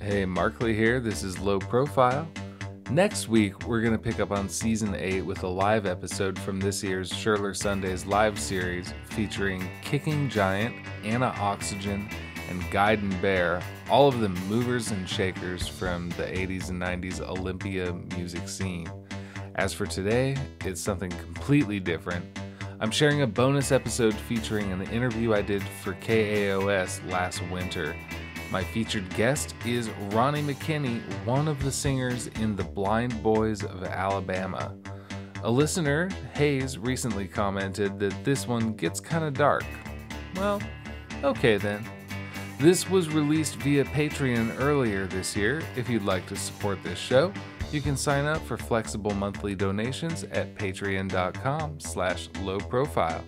Hey, Markley here. This is Low Profile. Next week, we're going to pick up on Season 8 with a live episode from this year's Shirler Sundays live series featuring Kicking Giant, Anna Oxygen, and Guidin' Bear, all of the movers and shakers from the 80s and 90s Olympia music scene. As for today, it's something completely different. I'm sharing a bonus episode featuring an interview I did for KAOS last winter. My featured guest is Ricky McKinnie, one of the singers in the Blind Boys of Alabama. A listener, Hayes, recently commented that this one gets kind of dark. Well, okay then. This was released via Patreon earlier this year. If you'd like to support this show, you can sign up for flexible monthly donations at patreon.com/lowprofile.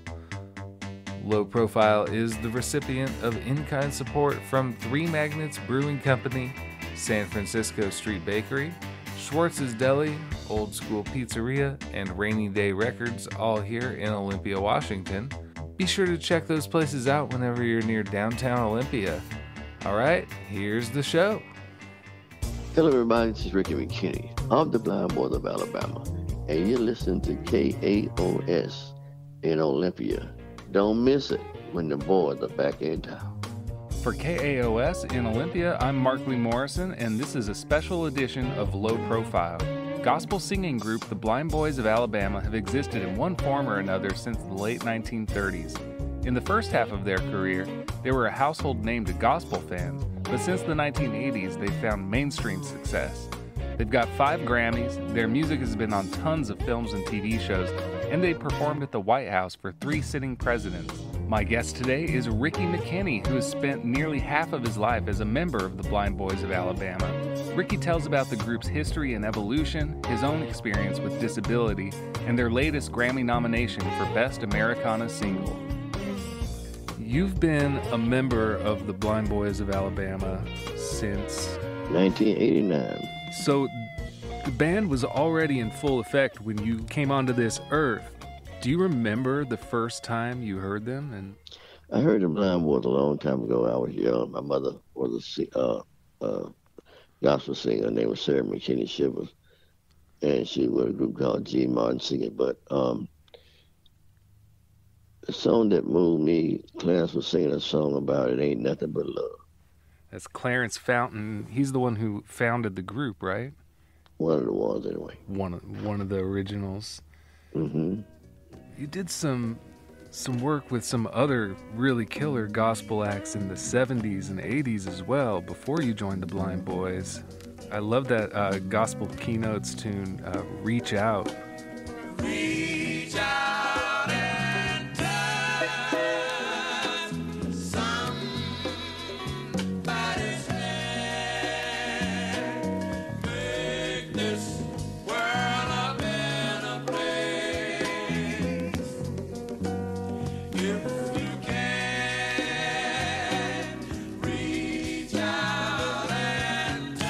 Low Profile is the recipient of in-kind support from Three Magnets Brewing Company, San Francisco Street Bakery, Schwartz's Deli, Old School Pizzeria, and Rainy Day Records, all here in Olympia, Washington. Be sure to check those places out whenever you're near downtown Olympia. All right, here's the show. Hello everybody, this is Ricky McKinnie of the Blind Boys of Alabama, and you're listening to KAOS in Olympia. Don't miss it when the boys are back in town. For KAOS in Olympia, I'm Markley Morrison, and this is a special edition of Low Profile. Gospel singing group The Blind Boys of Alabama have existed in one form or another since the late 1930s. In the first half of their career, they were a household name to gospel fans, but since the 1980s, they've found mainstream success. They've got 5 Grammys, their music has been on tons of films and TV shows, and they performed at the White House for 3 sitting presidents. My guest today is Ricky McKinnie, who has spent nearly half of his life as a member of the Blind Boys of Alabama. Ricky tells about the group's history and evolution, his own experience with disability, and their latest Grammy nomination for Best Americana Single. You've been a member of the Blind Boys of Alabama since 1989. So the band was already in full effect when you came onto this earth. Do you remember the first time you heard them? And I heard the Blind Boys a long time ago. I was young. My mother was a gospel singer. Her name was Sarah McKinney Shivers, and she was a group called G. Martin singing. But the song that moved me, Clarence was singing a song about It Ain't Nothing But Love. That's Clarence Fountain. He's the one who founded the group, right? One of the ones, anyway. One of the originals. Mm-hmm. You did some work with some other really killer gospel acts in the 70s and 80s as well before you joined the Blind Boys. I love that gospel keynotes tune, Reach Out. Reach out and touch somebody's hand. Make this world a better place. If you can reach out and touch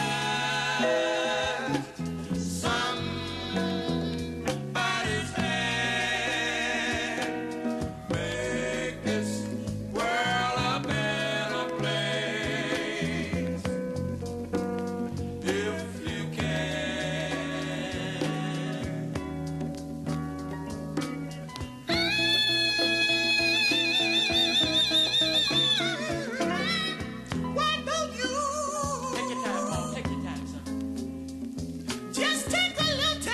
somebody's hand, make this world a better place. If you can. Why don't you take your time, Paul? Take your time, son. Just take a little time,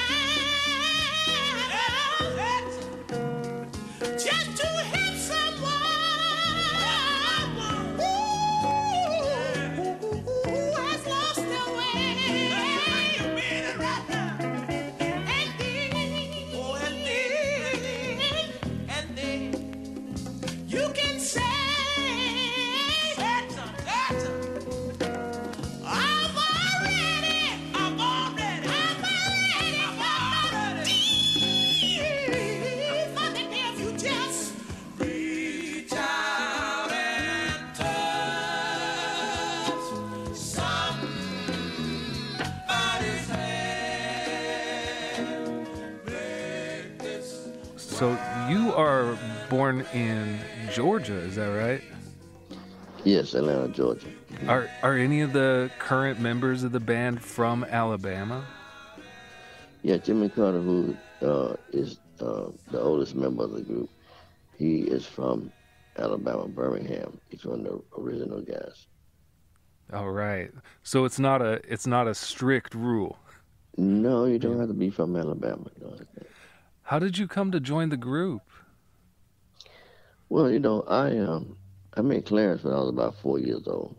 just to help someone who has lost their way. You mean it right now. And then you can say, I'm already nothing if you just reach out and touch somebody's hand. Make this. So you are born in Georgia, is that right? Yes, Atlanta, Georgia. Are any of the current members of the band from Alabama? Yeah, Jimmy Carter, who is the oldest member of the group, he is from Alabama, Birmingham. He's one of the original guys. All right. So it's not a strict rule. No, you don't have to be from Alabama. No. How did you come to join the group? Well, I met Clarence when I was about 4 years old,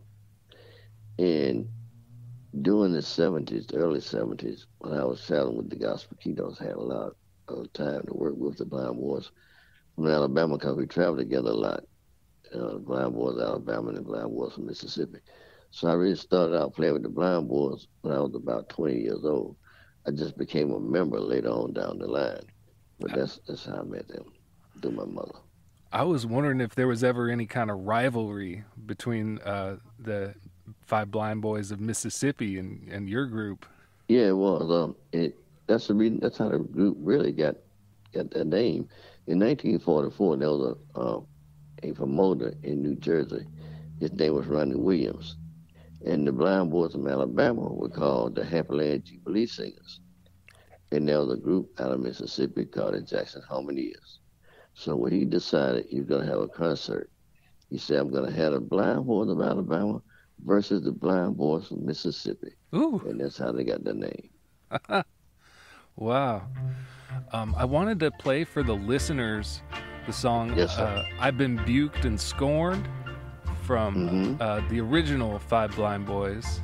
and during the '70s, the early '70s, when I was traveling with the Gospel Keynotes, I had a lot of time to work with the Blind Boys from Alabama because we traveled together a lot. The Blind Boys Alabama and the Blind Boys from Mississippi. So I really started out playing with the Blind Boys when I was about 20 years old. I just became a member later on down the line. But that's how I met them, through my mother. I was wondering if there was ever any kind of rivalry between the Five Blind Boys of Mississippi and your group. Yeah, it was. That's the reason. That's how the group really got their name. In 1944, there was a promoter in New Jersey. His name was Ronnie Williams, and the Blind Boys from Alabama were called the Happy Land Jubilee Singers. And there was a group out of Mississippi called the Jackson Harmoniers. So when he decided he was going to have a concert, he said, "I'm going to have the Blind Boys of Alabama versus the Blind Boys from Mississippi." Ooh. And that's how they got their name. Wow. I wanted to play for the listeners the song Yes, sir. I've Been Buked and Scorned from the original Five Blind Boys.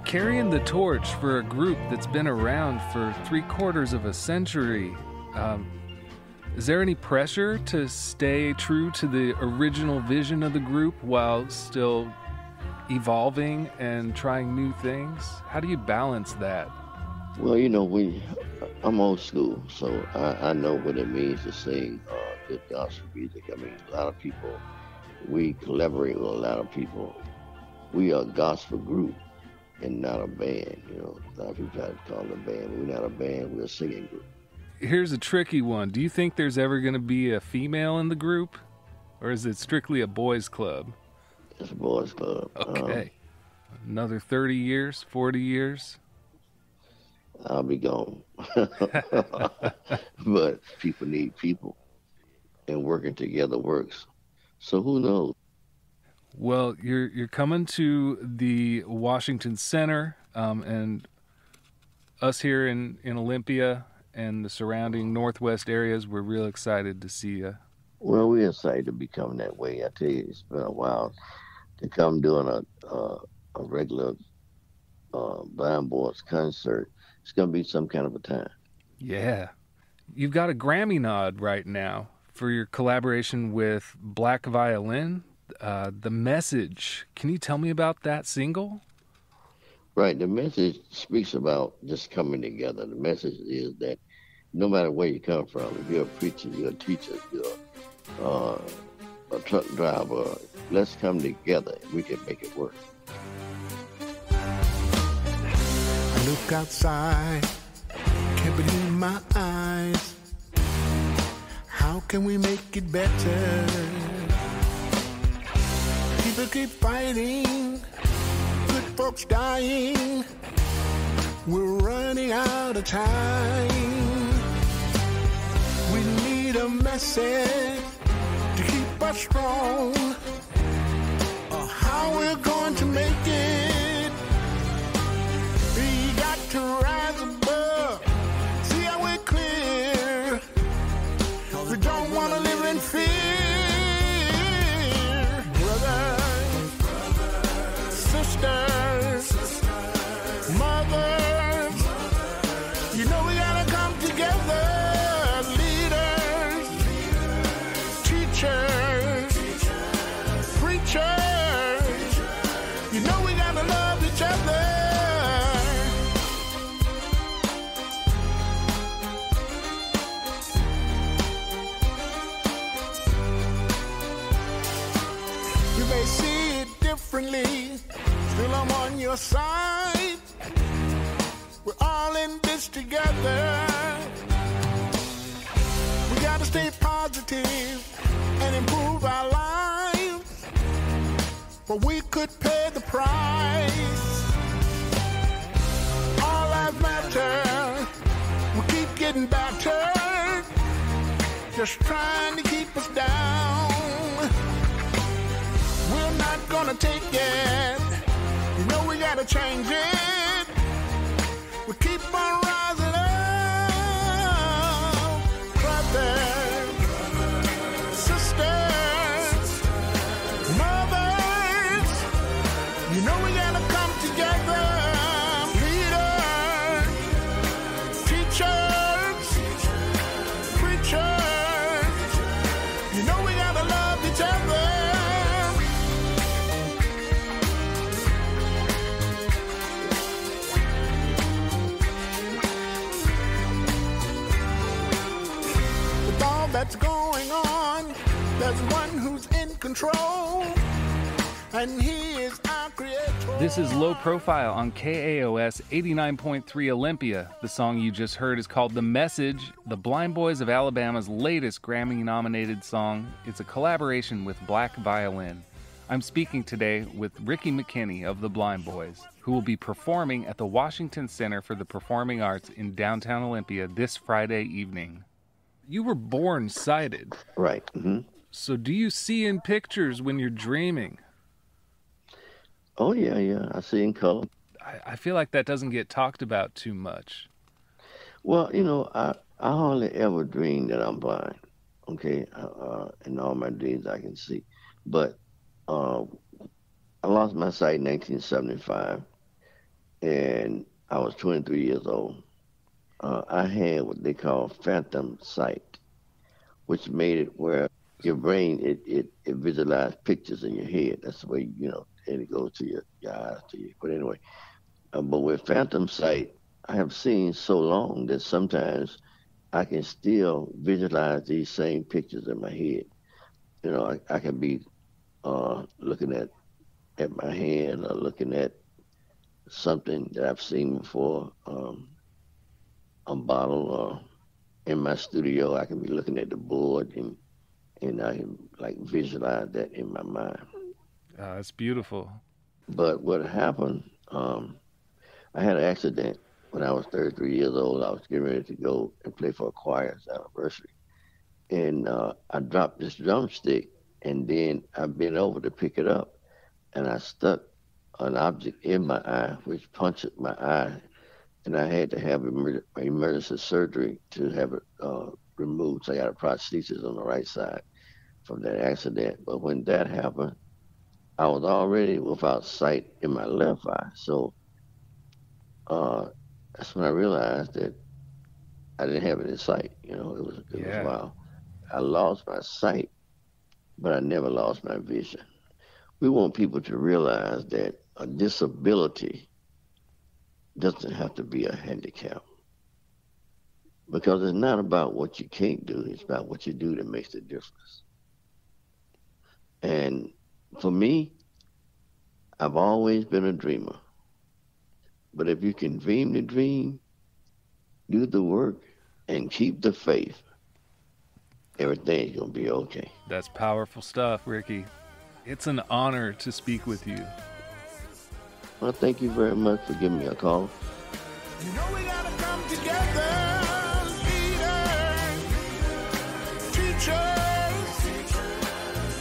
Carrying the torch for a group that's been around for 3/4 of a century, is there any pressure to stay true to the original vision of the group while still evolving and trying new things? How do you balance that? Well, I'm old school, so I know what it means to sing good gospel music. I mean, a lot of people, we collaborate with a lot of people. We are a gospel group and not a band. A lot of people try to call it a band. We're not a band, we're a singing group. Here's a tricky one. Do you think there's ever going to be a female in the group? Or is it strictly a boys' club? It's a boys' club. Okay. Another 30 years, 40 years? I'll be gone. But people need people, and working together works. So who knows? Well, you're coming to the Washington Center, and us here in Olympia and the surrounding Northwest areas, we're real excited to see you. Well, we're excited to be coming that way. I tell you, it's been a while to come doing a regular Blind Boys concert. It's going to be some kind of a time. Yeah. You've got a Grammy nod right now for your collaboration with Black Violin. The Message. Can you tell me about that single? Right. The message speaks about just coming together. The message is that no matter where you come from, if you're a preacher, you're a teacher, you're a truck driver, let's come together and we can make it work. look outside, can't believe my eyes. How can we make it better? People keep fighting, good folks dying. We're running out of time. We need a message to keep us strong. How we're going to make it. We got to rise above, see how we're clear. We don't want to live in fear. Brothers, sisters, mothers, you know we gotta come together. Leaders, teachers, preachers, you know we gotta love each other. You may see it differently, still I'm on your side. We're all in this together. We gotta stay positive and improve our lives, but we could pay the price. All lives matter. We keep getting battered, just trying to keep us down. We're not gonna take it. You know we gotta change it. We keep on rising up. Brothers, sisters, mothers, you know we gotta come together. Leaders, teachers, preachers, you know we gotta love each other. With all that's going on, there's one who's in control, and he is our creator. This is Low Profile on KAOS 89.3 Olympia. The song you just heard is called The Message, the Blind Boys of Alabama's latest Grammy-nominated song. It's a collaboration with Black Violin. I'm speaking today with Ricky McKinnie of the Blind Boys, who will be performing at the Washington Center for the Performing Arts in downtown Olympia this Friday evening. You were born sighted. Right. So do you see in pictures when you're dreaming? Oh, yeah. I see in color. I feel like that doesn't get talked about too much. Well, you know, I hardly ever dream that I'm blind. Okay, in all my dreams I can see. But I lost my sight in 1975, and I was 23 years old. I had what they call phantom sight, which made it where your brain, it visualized pictures in your head. That's the way, you know, and it goes to your eyes, to you. But anyway, but with phantom sight, I have seen so long that sometimes I can still visualize these same pictures in my head. You know, I can be looking at my hand or looking at something that I've seen before, a bottle, or in my studio, I can be looking at the board and I can like visualize that in my mind. That's beautiful. But what happened, I had an accident when I was 33 years old. I was getting ready to go and play for a choir's anniversary. And I dropped this drumstick, and then I bent over to pick it up, and I stuck an object in my eye, which punctured my eye. And I had to have emergency surgery to have it removed. So I got a prosthesis on the right side from that accident. But when that happened, I was already without sight in my left eye. So that's when I realized that I didn't have any sight. You know, it was wild. I lost my sight, but I never lost my vision. We want people to realize that a disability doesn't have to be a handicap, because it's not about what you can't do, it's about what you do that makes the difference. And for me, I've always been a dreamer. But if you can dream the dream, do the work, and keep the faith, everything's going to be okay. That's powerful stuff, Ricky. It's an honor to speak with you. Well, thank you very much for giving me a call. You know we gotta come together, leaders, teachers,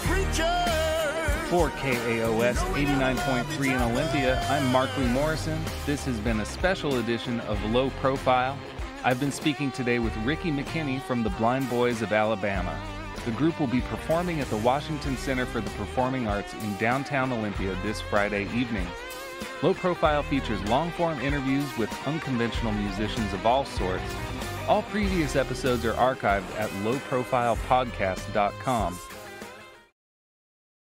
preachers. For KAOS 89.3 in Olympia, I'm Markley Morrison. This has been a special edition of Low Profile. I've been speaking today with Ricky McKinnie from the Blind Boys of Alabama. The group will be performing at the Washington Center for the Performing Arts in downtown Olympia this Friday evening. Low Profile features long-form interviews with unconventional musicians of all sorts. All previous episodes are archived at lowprofilepodcast.com.